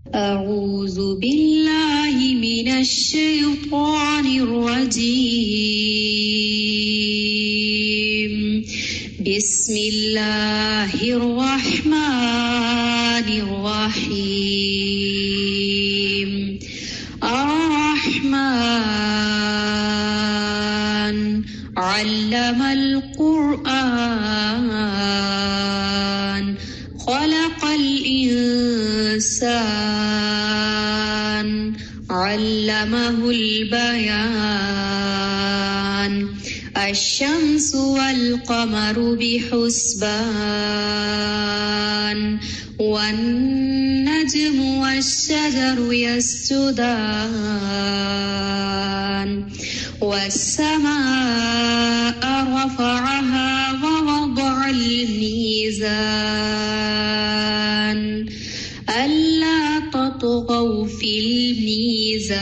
أعوذ بالله من الشيطان الرجيم بسم الله الرحمن الرحيم الرحمن علم القرآن خلق الإنسان علمه البيان الشمس والقمر بحسبان والنجم والشجر يسجدان والسماء رفعها ووضع الميزان ألا تطغوا في الميزان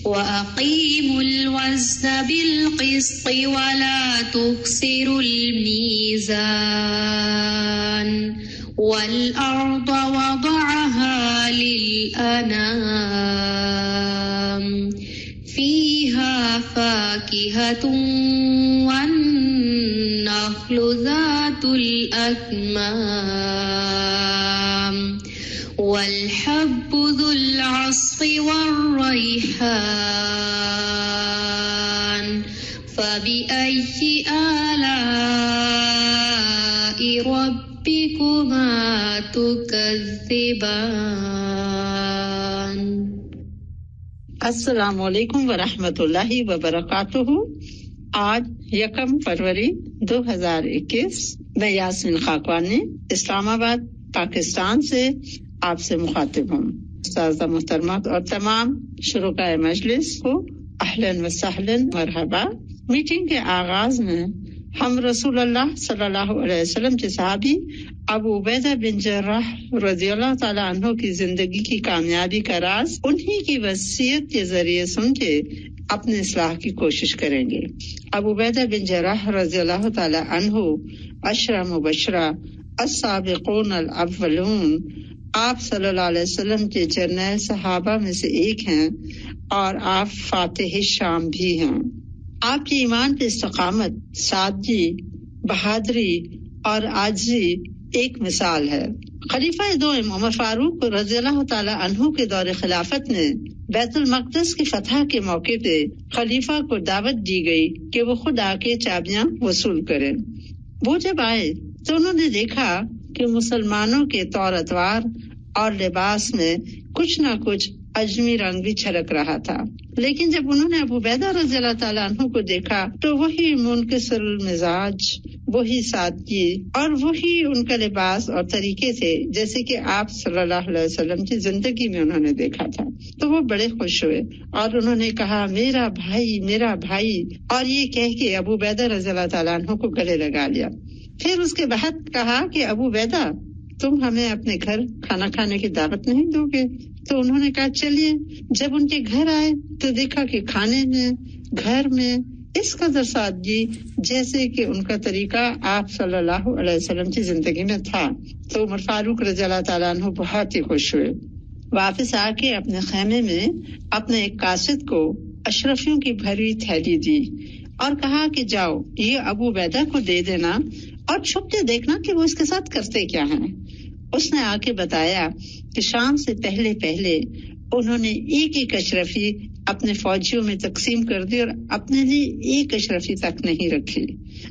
وأقيموا الوزن بالقسط ولا تخسروا الميزان والأرض وضعها للأنام فيها فاكهة والنخل ذات الأكمام والحب ذو العصف والريحان فبأي آلاء ربكما تكذبان. السلام علیکم ورحمۃ اللہ وبرکاتہ. آج 1 فروری 2021 میں یاسمین خاکوانی اسلام آباد پاکستان سے آپ سے مخاطب ہوں. استاذہ محترمہ اور تمام شرکائے مجلس کو اہلاً و سہلاً مرحبا. میٹنگ کے آغاز میں ہم رسول اللہ صلی اللہ علیہ وسلم کے صحابی ابو عبیدہ بن جراح رضی اللہ تعالیٰ عنہ کی زندگی کی کامیابی کا راز انہی کی وصیت کے ذریعے سن کے اپنے اصلاح کی کوشش کریں گے. ابو عبیدہ بن جراح رضی اللہ تعالیٰ عنہ عشرہ مبشرہ السابقون الاولون آپ صلی اللہ علیہ وسلم کے جرنیل صحابہ میں سے ایک ہیں اور آپ فاتح شام بھی ہیں. آپ کے ایمان پہ استقامت، سادگی، بہادری اور عاجزی ایک مثال ہے. خلیفہ دوم عمر فاروق رضی اللہ تعالیٰ عنہ کے دور خلافت میں بیت المقدس کی فتح کے موقع پہ خلیفہ کو دعوت دی گئی کہ وہ خود آ کے چابیاں وصول کریں. وہ جب آئے تو انہوں نے دیکھا کہ مسلمانوں کے طور اطوار اور لباس میں کچھ نہ کچھ اجمی رنگ بھی چھلک رہا تھا. لیکن جب انہوں نے ابو عبیدہ رضی اللہ تعالیٰ عنہ کو دیکھا تو وہی منکسر المزاج، وہی سادگی اور وہی ان کا لباس اور طریقے تھے جیسے کہ آپ صلی اللہ علیہ وسلم کی زندگی میں انہوں نے دیکھا تھا. تو وہ بڑے خوش ہوئے اور انہوں نے کہا میرا بھائی میرا بھائی، اور یہ کہہ کے ابو عبیدہ رضی اللہ تعالیٰ عنہ کو گلے لگا لیا. پھر اس کے بعد کہا کہ ابو عبیدہ تم ہمیں اپنے گھر کھانا کھانے کی دعوت نہیں دو گے؟ تو انہوں نے کہا چلیے. جب ان کے گھر آئے تو دیکھا کہ کھانے میں گھر میں اس قدر سادگی جیسے کہ ان کا طریقہ آپ صلی اللہ علیہ وسلم کی زندگی میں تھا. تو عمر فاروق رضی اللہ تعالیٰ عنہ بہت ہی خوش ہوئے. واپس آ کے اپنے خیمے میں اپنے ایک قاصد کو اشرفیوں کی بھری تھیلی دی اور کہا کہ جاؤ یہ ابو عبیدہ کو دے دینا اور چھپ کے دیکھنا کہ وہ اس کے ساتھ کرتے کیا ہیں. اس نے آ کے بتایا کہ شام سے پہلے انہوں نے ایک اشرفی اپنے فوجیوں میں تقسیم کر دی اور اپنے لیے ایک اشرفی تک نہیں رکھی.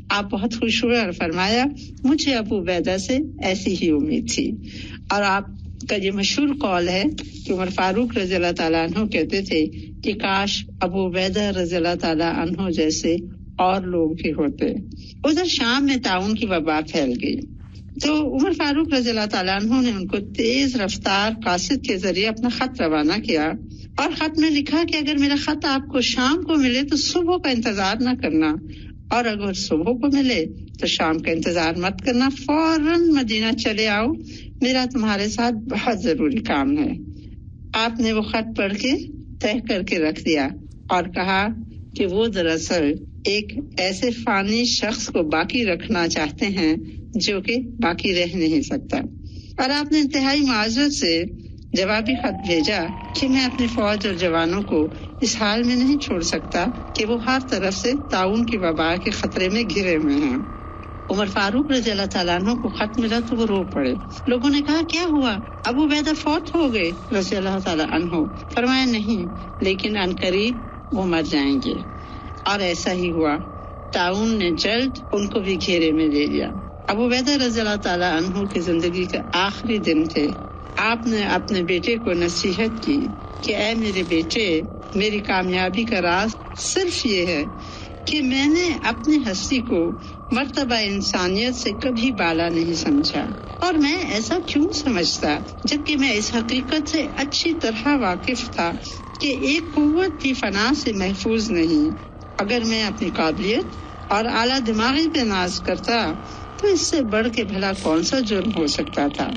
آپ بہت خوش ہوئے اور فرمایا مجھے ابو عبیدہ سے ایسی ہی امید تھی. اور آپ کا یہ مشہور قول ہے کہ عمر فاروق رضی اللہ تعالیٰ عنہ کہتے تھے کہ کاش ابو عبیدہ رضی اللہ تعالیٰ عنہ جیسے اور لوگ بھی ہوتے. ادھر شام میں طاعون کی وبا پھیل گئی تو عمر فاروق رضی اللہ تعالیٰ عنہ نے ان کو تیز رفتار قاصد کے ذریعے اپنا خط روانہ کیا اور خط میں لکھا کہ اگر میرا خط آپ کو شام کو ملے تو صبح کا انتظار نہ کرنا، اور اگر صبح کو ملے تو شام کا انتظار مت کرنا، فوراً مدینہ چلے آؤ، میرا تمہارے ساتھ بہت ضروری کام ہے. آپ نے وہ خط پڑھ کے تہہ کر کے رکھ دیا اور کہا کہ وہ دراصل ایک ایسے فانی شخص کو باقی رکھنا چاہتے ہیں جو کہ باقی رہ نہیں سکتا. اور آپ نے انتہائی معذرت سے جوابی خط بھیجا کہ میں اپنی فوج اور جوانوں کو اس حال میں نہیں چھوڑ سکتا کہ وہ ہر طرف سے طاعون کی وبا کے خطرے میں گھرے ہوئے ہیں۔ عمر فاروق رضی اللہ تعالیٰ عنہ کو خط ملا تو وہ رو پڑے۔ لوگوں نے کہا کیا ہوا؟ ابو عبیدہ فوت ہو گئے رضی اللہ تعالیٰ عنہ؟ فرمایا نہیں، لیکن عنقریب وہ مر جائیں گے۔ اور ایسا ہی ہوا، طاعون نے جلد ان کو بھی گھیرے میں لے لیا۔ ابو عبیدہ رضی اللہ تعالیٰ عنہ کی زندگی کے آخری دن تھے۔ آپ نے اپنے بیٹے کو نصیحت کی کہ اے میرے بیٹے، میری کامیابی کا راز صرف یہ ہے کہ میں نے اپنی ہستی کو مرتبہ انسانیت سے کبھی بالا نہیں سمجھا، اور میں ایسا کیوں سمجھتا جبکہ میں اس حقیقت سے اچھی طرح واقف تھا کہ ایک قوت بھی فنا سے محفوظ نہیں۔ اگر میں اپنی قابلیت اور اعلیٰ دماغی پہ ناز کرتا تو اس سے بڑھ کے بھلا کون سا جرم ہو سکتا تھا،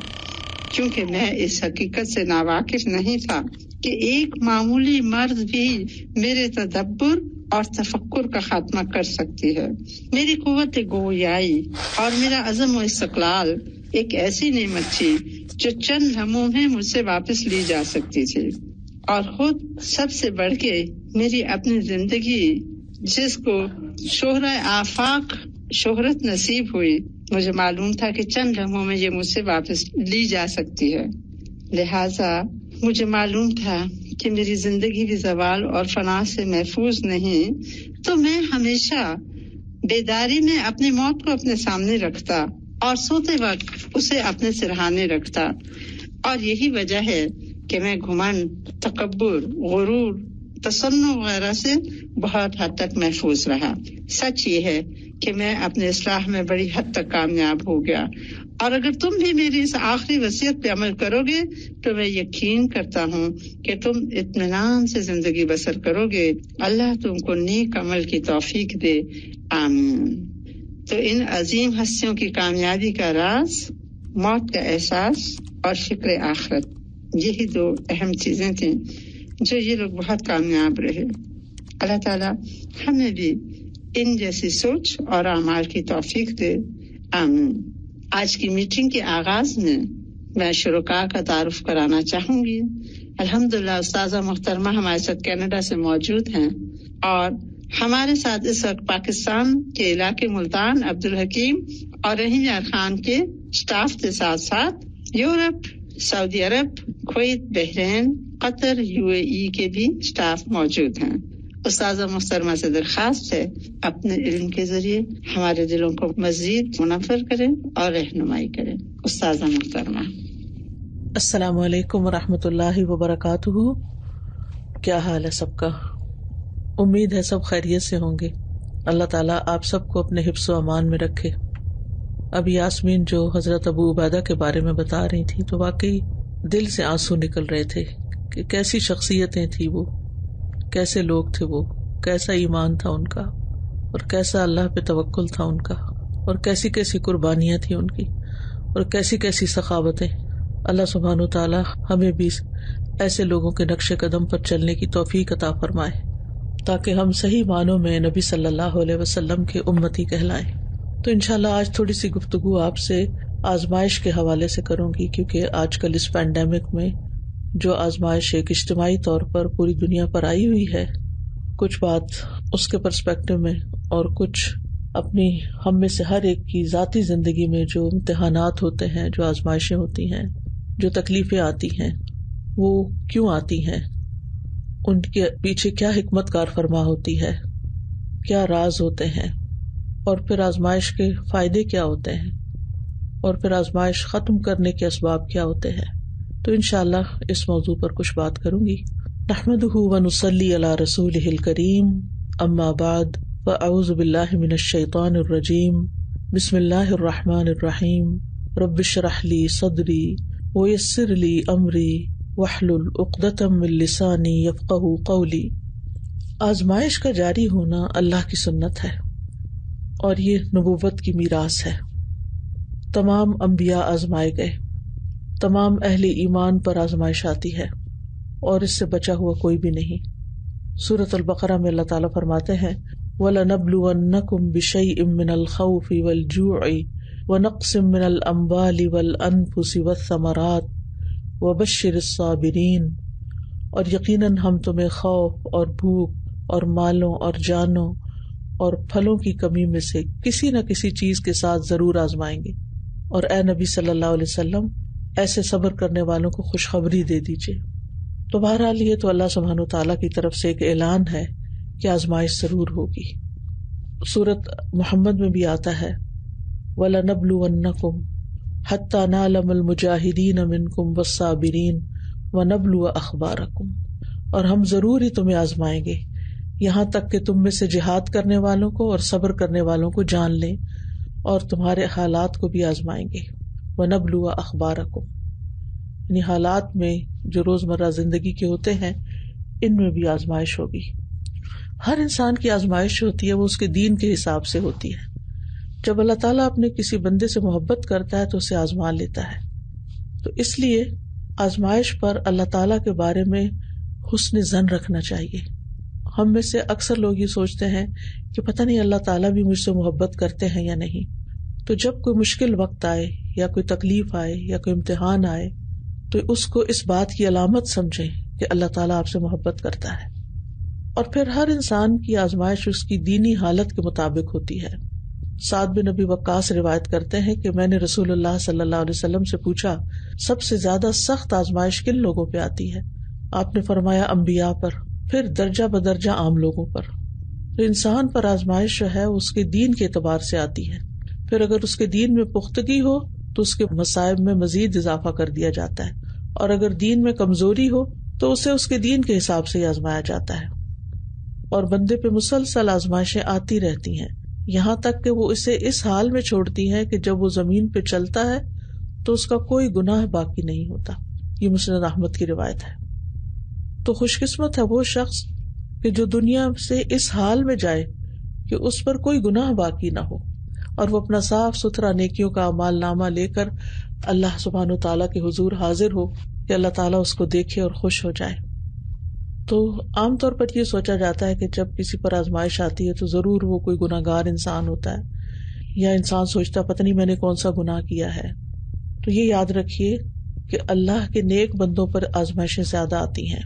کیونکہ میں اس حقیقت سے ناواقف نہیں تھا کہ ایک معمولی مرد بھی میرے تدبر اور تفکر کا خاتمہ کر سکتی ہے۔ میری قوت گویائی اور میرا عزم و استقلال ایک ایسی نعمت تھی جو چند لمحوں میں مجھ سے واپس لی جا سکتی تھی، اور خود سب سے بڑھ کے میری اپنی زندگی جس کو شہرۂ آفاق شہرت نصیب ہوئی، مجھے معلوم تھا کہ چند لمحوں میں یہ مجھ سے واپس لی جا سکتی ہے۔ لہٰذا مجھے معلوم تھا کہ میری زندگی بھی زوال اور فنا سے محفوظ نہیں، تو میں ہمیشہ بیداری میں اپنی موت کو اپنے سامنے رکھتا اور سوتے وقت اسے اپنے سرہانے رکھتا، اور یہی وجہ ہے کہ میں گھمنڈ، تکبر، غرور، تصنع وغیرہ سے بہت حد تک محفوظ رہا۔ سچ یہ ہے کہ میں اپنے اصلاح میں بڑی حد تک کامیاب ہو گیا، اور اگر تم بھی میری اس آخری وصیت پہ عمل کرو گے تو میں یقین کرتا ہوں کہ تم اطمینان سے زندگی بسر کرو گے۔ اللہ تم کو نیک عمل کی توفیق دے، آمین۔ تو ان عظیم ہستیوں کی کامیابی کا راز موت کا احساس اور فکر آخرت، یہی دو اہم چیزیں تھیں جو یہ لوگ بہت کامیاب رہے۔ اللہ تعالیٰ ہمیں بھی ان جیسی سوچ اور اعمال کی توفیق دے، آمین۔ آج کی میٹنگ کے آغاز میں شرکاء کا تعارف کرانا چاہوں گی۔ الحمدللہ استاذہ محترمہ ہمارے ساتھ کینیڈا سے موجود ہیں، اور ہمارے ساتھ اس وقت پاکستان کے علاقے ملتان عبدالحکیم اور رحیم یار خان کے سٹاف کے ساتھ ساتھ یورپ، سعودی عرب، کویت، بحرین، قطر، UAE کے بھی سٹاف موجود ہیں۔ استاذہ محترمہ سے درخواست ہے اپنے علم کے ذریعے ہمارے دلوں کو مزید منور کریں اور رہنمائی کریں۔ استاذہ محترمہ۔ السلام علیکم ورحمۃ اللہ وبرکاتہ۔ کیا حال ہے سب کا؟ امید ہے سب خیریت سے ہوں گے۔ اللہ تعالیٰ آپ سب کو اپنے حفظ و امان میں رکھے۔ اب یاسمین جو حضرت ابو عبیدہ کے بارے میں بتا رہی تھی تو واقعی دل سے آنسو نکل رہے تھے کہ کیسی شخصیتیں تھی وہ، کیسے لوگ تھے وہ، کیسا ایمان تھا ان کا، اور کیسا اللہ پہ توکل تھا ان کا، اور کیسی کیسی قربانیاں تھیں ان کی، اور کیسی کیسی سخاوتیں۔ اللہ سبحانہ و تعالی ہمیں بھی ایسے لوگوں کے نقش قدم پر چلنے کی توفیق عطا فرمائے تاکہ ہم صحیح معنوں میں نبی صلی اللہ علیہ وسلم کے امتی کہلائیں۔ تو انشاءاللہ آج تھوڑی سی گفتگو آپ سے آزمائش کے حوالے سے کروں گی، کیونکہ آج کل اس پینڈیمک میں جو آزمائش ایک اجتماعی طور پر پوری دنیا پر آئی ہوئی ہے، کچھ بات اس کے پرسپیکٹو میں اور کچھ اپنی ہم میں سے ہر ایک کی ذاتی زندگی میں جو امتحانات ہوتے ہیں، جو آزمائشیں ہوتی ہیں، جو تکلیفیں آتی ہیں، وہ کیوں آتی ہیں، ان کے پیچھے کیا حکمت کار فرما ہوتی ہے، کیا راز ہوتے ہیں، اور پھر آزمائش کے فائدے کیا ہوتے ہیں، اور پھر آزمائش ختم کرنے کے اسباب کیا ہوتے ہیں۔ تو انشاءاللہ اس موضوع پر کچھ بات کروں گی۔ نحمدہ ونصلی علی رسولہ الکریم، اما بعد، فاعوذ باللہ من الشیطان الرجیم، بسم اللہ الرحمن الرحیم، رب اشرح لی صدری ویسر لی امری واحلل عقدۃ من لسانی یفقہوا قولی۔ آزمائش کا جاری ہونا اللہ کی سنت ہے، اور یہ نبوت کی میراث ہے۔ تمام انبیاء آزمائے گئے، تمام اہل ایمان پر آزمائش آتی ہے، اور اس سے بچا ہوا کوئی بھی نہیں۔ سورۃ البقرہ میں اللہ تعالیٰ فرماتے ہیں وَلَنَبْلُوَنَّكُمْ بِشَيْءٍ مِّنَ الْخَوْفِ وَالْجُوعِ ونقص من الاموال والانفس والثمرات وبشر الصابرین، اور یقیناً ہم تمہیں خوف اور بھوک اور مالوں اور جانوں اور پھلوں کی کمی میں سے کسی نہ کسی چیز کے ساتھ ضرور آزمائیں گے، اور اے نبی صلی اللہ علیہ وسلم ایسے صبر کرنے والوں کو خوشخبری دے دیجیے۔ تو بہرحال یہ تو اللہ سبحانہ وتعالیٰ کی طرف سے ایک اعلان ہے کہ آزمائش ضرور ہوگی۔ سورۃ محمد میں بھی آتا ہے وَلَنَبْلُوَنَّكُمْ حَتَّى نَعْلَمَ الْمُجَاهِدِينَ مِنْكُمْ وَالصَّابِرِينَ وَنَبْلُوَ أَخْبَارَكُمْ، اور ہم ضرور ہی تمہیں آزمائیں گے یہاں تک کہ تم میں سے جہاد کرنے والوں کو اور صبر کرنے والوں کو جان لیں، اور تمہارے حالات کو بھی آزمائیں گے۔ وَنَبْلُوَ أَخْبَارَكُمْ، یعنی حالات میں جو روزمرہ زندگی کے ہوتے ہیں ان میں بھی آزمائش ہوگی۔ ہر انسان کی آزمائش ہوتی ہے وہ اس کے دین کے حساب سے ہوتی ہے۔ جب اللہ تعالیٰ اپنے کسی بندے سے محبت کرتا ہے تو اسے آزما لیتا ہے، تو اس لیے آزمائش پر اللہ تعالیٰ کے بارے میں حسن ظن رکھنا چاہیے۔ ہم میں سے اکثر لوگ یہ سوچتے ہیں کہ پتہ نہیں اللہ تعالیٰ بھی مجھ سے محبت کرتے ہیں یا نہیں، تو جب کوئی مشکل وقت آئے یا کوئی تکلیف آئے یا کوئی امتحان آئے تو اس کو اس بات کی علامت سمجھیں کہ اللہ تعالیٰ آپ سے محبت کرتا ہے۔ اور پھر ہر انسان کی آزمائش اس کی دینی حالت کے مطابق ہوتی ہے۔ سعد بن ابی وقاص روایت کرتے ہیں کہ میں نے رسول اللہ صلی اللہ علیہ وسلم سے پوچھا سب سے زیادہ سخت آزمائش کن لوگوں پہ آتی ہے؟ آپ نے فرمایا انبیاء پر، پھر درجہ بدرجہ عام لوگوں پر۔ تو انسان پر آزمائش جو ہے اس کے دین کے اعتبار سے آتی ہے، پھر اگر اس کے دین میں پختگی ہو تو اس کے مصائب میں مزید اضافہ کر دیا جاتا ہے، اور اگر دین میں کمزوری ہو تو اسے اس کے دین کے حساب سے آزمایا جاتا ہے۔ اور بندے پہ مسلسل آزمائشیں آتی رہتی ہیں یہاں تک کہ وہ اسے اس حال میں چھوڑتی ہے کہ جب وہ زمین پہ چلتا ہے تو اس کا کوئی گناہ باقی نہیں ہوتا۔ یہ مسند احمد کی روایت ہے۔ تو خوش قسمت ہے وہ شخص کہ جو دنیا سے اس حال میں جائے کہ اس پر کوئی گناہ باقی نہ ہو، اور وہ اپنا صاف ستھرا نیکیوں کا اعمال نامہ لے کر اللہ سبحانہ و تعالیٰ کے حضور حاضر ہو کہ اللہ تعالیٰ اس کو دیکھے اور خوش ہو جائے۔ تو عام طور پر یہ سوچا جاتا ہے کہ جب کسی پر آزمائش آتی ہے تو ضرور وہ کوئی گناہ گار انسان ہوتا ہے، یا انسان سوچتا پتہ نہیں میں نے کون سا گناہ کیا ہے۔ تو یہ یاد رکھیے کہ اللہ کے نیک بندوں پر آزمائشیں زیادہ آتی ہیں۔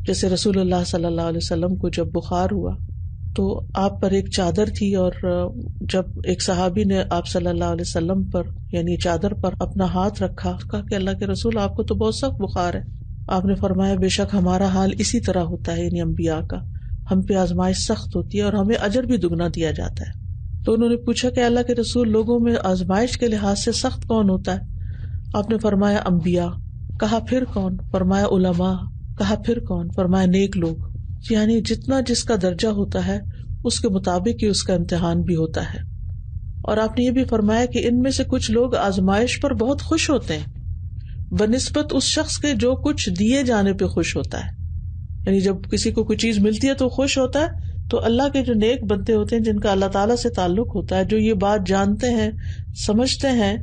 جیسے رسول اللہ صلی اللہ علیہ وسلم کو جب بخار ہوا تو آپ پر ایک چادر تھی، اور جب ایک صحابی نے آپ صلی اللہ علیہ وسلم پر یعنی چادر پر اپنا ہاتھ رکھا، کہا کہ اللہ کے رسول آپ کو تو بہت سخت بخار ہے۔ آپ نے فرمایا بے شک ہمارا حال اسی طرح ہوتا ہے، یعنی انبیاء کا، ہم پہ آزمائش سخت ہوتی ہے اور ہمیں اجر بھی دگنا دیا جاتا ہے۔ تو انہوں نے پوچھا کہ اللہ کے رسول لوگوں میں آزمائش کے لحاظ سے سخت کون ہوتا ہے؟ آپ نے فرمایا انبیاء۔ کہا پھر کون؟ فرمایا علماء۔ کہا پھر کون؟ فرمایا نیک لوگ۔ یعنی جتنا جس کا درجہ ہوتا ہے اس کے مطابق ہی اس کا امتحان بھی ہوتا ہے۔ اور آپ نے یہ بھی فرمایا کہ ان میں سے کچھ لوگ آزمائش پر بہت خوش ہوتے ہیں بنسبت اس شخص کے جو کچھ دیے جانے پہ خوش ہوتا ہے۔ یعنی جب کسی کو کوئی چیز ملتی ہے تو خوش ہوتا ہے، تو اللہ کے جو نیک بندے ہوتے ہیں جن کا اللہ تعالیٰ سے تعلق ہوتا ہے، جو یہ بات جانتے ہیں سمجھتے ہیں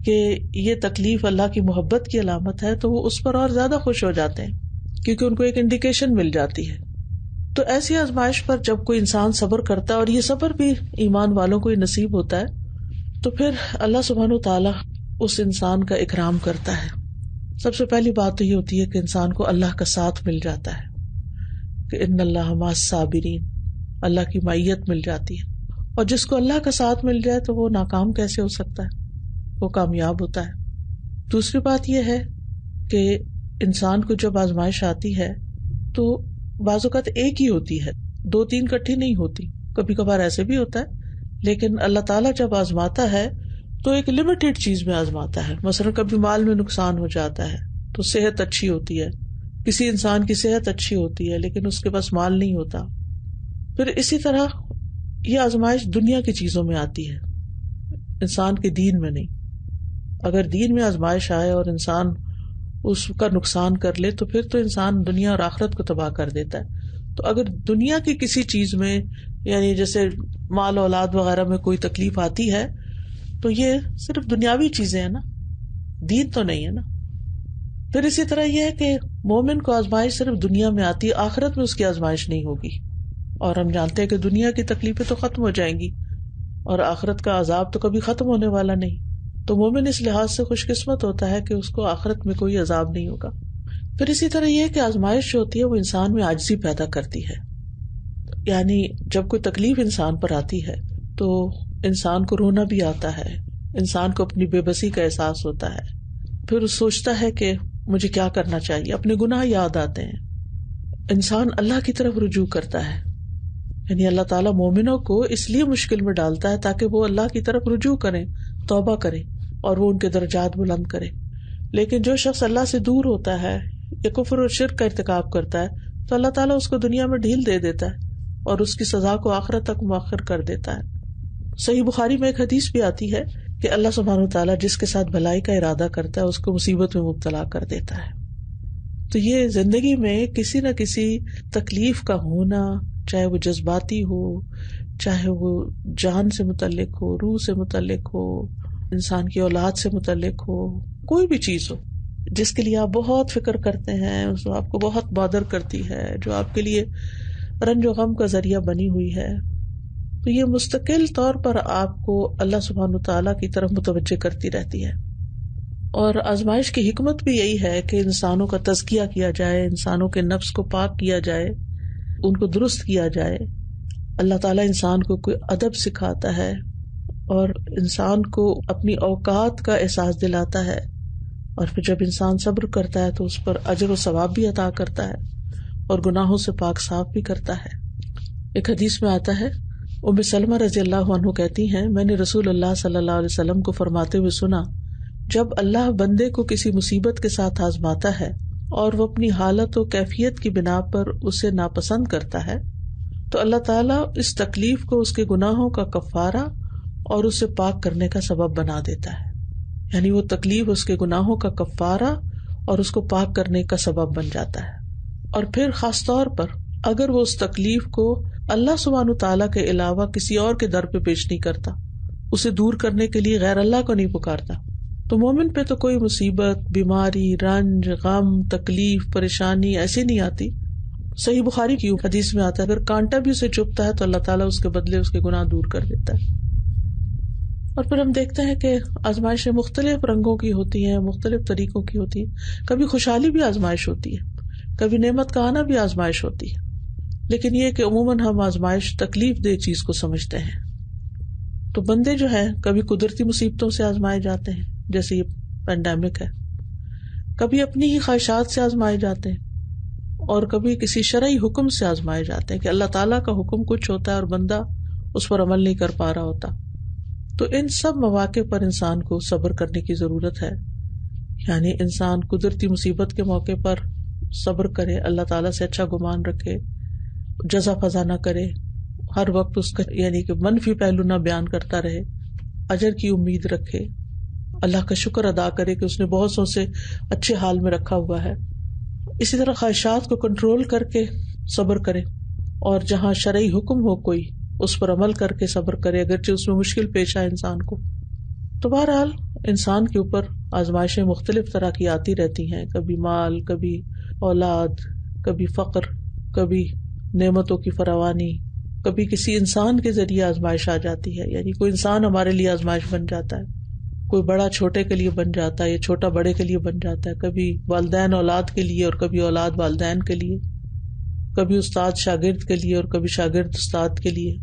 کہ یہ تکلیف اللہ کی محبت کی علامت ہے، تو وہ اس پر اور زیادہ خوش ہو جاتے ہیں کیونکہ ان کو ایک انڈیکیشن مل جاتی ہے۔ تو ایسی آزمائش پر جب کوئی انسان صبر کرتا ہے، اور یہ صبر بھی ایمان والوں کو ہی نصیب ہوتا ہے، تو پھر اللہ سبحانہ وتعالیٰ اس انسان کا اکرام کرتا ہے۔ سب سے پہلی بات تو یہ ہوتی ہے کہ انسان کو اللہ کا ساتھ مل جاتا ہے، کہ ان اللہ مع الصابرین، اللہ کی معیت مل جاتی ہے۔ اور جس کو اللہ کا ساتھ مل جائے تو وہ ناکام کیسے ہو سکتا ہے؟ وہ کامیاب ہوتا ہے۔ دوسری بات یہ ہے کہ انسان کو جب آزمائش آتی ہے تو بعض اوقات ایک ہی ہوتی ہے، 2-3 کٹھی نہیں ہوتی، کبھی کبھار ایسے بھی ہوتا ہے، لیکن اللہ تعالیٰ جب آزماتا ہے تو ایک لمیٹڈ چیز میں آزماتا ہے۔ مثلا کبھی مال میں نقصان ہو جاتا ہے تو صحت اچھی ہوتی ہے، کسی انسان کی صحت اچھی ہوتی ہے لیکن اس کے پاس مال نہیں ہوتا۔ پھر اسی طرح یہ آزمائش دنیا کی چیزوں میں آتی ہے، انسان کے دین میں نہیں۔ اگر دین میں آزمائش آئے اور انسان اس کا نقصان کر لے تو پھر تو انسان دنیا اور آخرت کو تباہ کر دیتا ہے۔ تو اگر دنیا کی کسی چیز میں یعنی جیسے مال اولاد وغیرہ میں کوئی تکلیف آتی ہے تو یہ صرف دنیاوی چیزیں ہیں نا، دین تو نہیں ہے نا۔ پھر اسی طرح یہ ہے کہ مومن کو آزمائش صرف دنیا میں آتی ہے، آخرت میں اس کی آزمائش نہیں ہوگی۔ اور ہم جانتے ہیں کہ دنیا کی تکلیفیں تو ختم ہو جائیں گی، اور آخرت کا عذاب تو کبھی ختم ہونے والا نہیں. تو مومن اس لحاظ سے خوش قسمت ہوتا ہے کہ اس کو آخرت میں کوئی عذاب نہیں ہوگا. پھر اسی طرح یہ کہ آزمائش جو ہوتی ہے وہ انسان میں عاجزی پیدا کرتی ہے. یعنی جب کوئی تکلیف انسان پر آتی ہے تو انسان کو رونا بھی آتا ہے, انسان کو اپنی بے بسی کا احساس ہوتا ہے, پھر سوچتا ہے کہ مجھے کیا کرنا چاہیے, اپنے گناہ یاد آتے ہیں, انسان اللہ کی طرف رجوع کرتا ہے. یعنی اللہ تعالیٰ مومنوں کو اس لیے مشکل میں ڈالتا ہے تاکہ وہ اللہ کی طرف رجوع کریں, توبہ کریں اور وہ ان کے درجات بلند کرے. لیکن جو شخص اللہ سے دور ہوتا ہے یا کفر اور شرک کا ارتکاب کرتا ہے تو اللہ تعالیٰ اس کو دنیا میں ڈھیل دے دیتا ہے اور اس کی سزا کو آخرت تک مؤخر کر دیتا ہے. صحیح بخاری میں ایک حدیث بھی آتی ہے کہ اللہ سبحانہ وتعالیٰ جس کے ساتھ بھلائی کا ارادہ کرتا ہے اس کو مصیبت میں مبتلا کر دیتا ہے. تو یہ زندگی میں کسی نہ کسی تکلیف کا ہونا, چاہے وہ جذباتی ہو, چاہے وہ جان سے متعلق ہو, روح سے متعلق ہو, انسان کی اولاد سے متعلق ہو, کوئی بھی چیز ہو جس کے لیے آپ بہت فکر کرتے ہیں, جو آپ کو بہت بادر کرتی ہے, جو آپ کے لیے رنج و غم کا ذریعہ بنی ہوئی ہے, تو یہ مستقل طور پر آپ کو اللہ سبحانہ وتعالیٰ کی طرف متوجہ کرتی رہتی ہے. اور آزمائش کی حکمت بھی یہی ہے کہ انسانوں کا تزکیہ کیا جائے, انسانوں کے نفس کو پاک کیا جائے, ان کو درست کیا جائے. اللہ تعالیٰ انسان کو کوئی ادب سکھاتا ہے اور انسان کو اپنی اوقات کا احساس دلاتا ہے, اور پھر جب انسان صبر کرتا ہے تو اس پر اجر و ثواب بھی عطا کرتا ہے اور گناہوں سے پاک صاف بھی کرتا ہے. ایک حدیث میں آتا ہے, ام سلمہ رضی اللہ عنہ کہتی ہیں, میں نے رسول اللہ صلی اللہ علیہ وسلم کو فرماتے ہوئے سنا, جب اللہ بندے کو کسی مصیبت کے ساتھ آزماتا ہے اور وہ اپنی حالت و کیفیت کی بنا پر اسے ناپسند کرتا ہے تو اللہ تعالیٰ اس تکلیف کو اس کے گناہوں کا کفارہ اور اسے پاک کرنے کا سبب بنا دیتا ہے. یعنی وہ تکلیف اس کے گناہوں کا کفارہ اور اس کو پاک کرنے کا سبب بن جاتا ہے. اور پھر خاص طور پر اگر وہ اس تکلیف کو اللہ سبحانہ تعالیٰ کے علاوہ کسی اور کے در پہ پیش نہیں کرتا, اسے دور کرنے کے لیے غیر اللہ کو نہیں پکارتا, تو مومن پہ تو کوئی مصیبت, بیماری, رنج, غم, تکلیف, پریشانی ایسی نہیں آتی. صحیح بخاری کی حدیث میں آتا ہے, اگر کانٹا بھی اسے چبھتا ہے تو اللہ تعالیٰ اس کے بدلے اس کے گناہ دور کر دیتا ہے. اور پھر ہم دیکھتے ہیں کہ آزمائشیں مختلف رنگوں کی ہوتی ہیں, مختلف طریقوں کی ہوتی ہیں. کبھی خوشحالی بھی آزمائش ہوتی ہے, کبھی نعمت کا آنا بھی آزمائش ہوتی ہے. لیکن یہ کہ عموماً ہم آزمائش تکلیف دہ چیز کو سمجھتے ہیں. تو بندے جو ہیں کبھی قدرتی مصیبتوں سے آزمائے جاتے ہیں, جیسے یہ پینڈیمک ہے, کبھی اپنی ہی خواہشات سے آزمائے جاتے ہیں, اور کبھی کسی شرعی حکم سے آزمائے جاتے ہیں کہ اللہ تعالیٰ کا حکم کچھ ہوتا ہے اور بندہ اس پر عمل نہیں کر پا رہا ہوتا. تو ان سب مواقع پر انسان کو صبر کرنے کی ضرورت ہے. یعنی انسان قدرتی مصیبت کے موقع پر صبر کرے, اللہ تعالیٰ سے اچھا گمان رکھے, جزا فضا نہ کرے, ہر وقت اس کا یعنی کہ منفی پہلو نہ بیان کرتا رہے, اجر کی امید رکھے, اللہ کا شکر ادا کرے کہ اس نے بہت سو سے اچھے حال میں رکھا ہوا ہے. اسی طرح خواہشات کو کنٹرول کر کے صبر کرے, اور جہاں شرعی حکم ہو کوئی اس پر عمل کر کے صبر کرے, اگرچہ اس میں مشکل پیش آئے انسان کو. تو بہرحال انسان کے اوپر آزمائشیں مختلف طرح کی آتی رہتی ہیں, کبھی مال, کبھی اولاد, کبھی فقر, کبھی نعمتوں کی فراوانی, کبھی کسی انسان کے ذریعے آزمائش آ جاتی ہے. یعنی کوئی انسان ہمارے لیے آزمائش بن جاتا ہے, کوئی بڑا چھوٹے کے لیے بن جاتا ہے یا چھوٹا بڑے کے لیے بن جاتا ہے, کبھی والدین اولاد کے لیے اور کبھی اولاد والدین کے لیے, کبھی استاد شاگرد کے لیے اور کبھی شاگرد استاد کے لیے,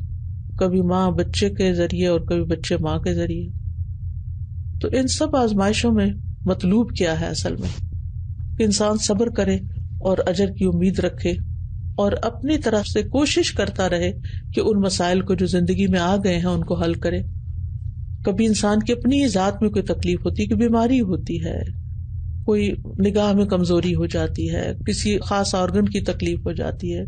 کبھی ماں بچے کے ذریعے اور کبھی بچے ماں کے ذریعے. تو ان سب آزمائشوں میں مطلوب کیا ہے اصل میں, کہ انسان صبر کرے اور اجر کی امید رکھے اور اپنی طرف سے کوشش کرتا رہے کہ ان مسائل کو جو زندگی میں آ گئے ہیں ان کو حل کرے. کبھی انسان کی اپنی ذات میں کوئی تکلیف ہوتی ہے, کہ بیماری ہوتی ہے, کوئی نگاہ میں کمزوری ہو جاتی ہے, کسی خاص آرگن کی تکلیف ہو جاتی ہے,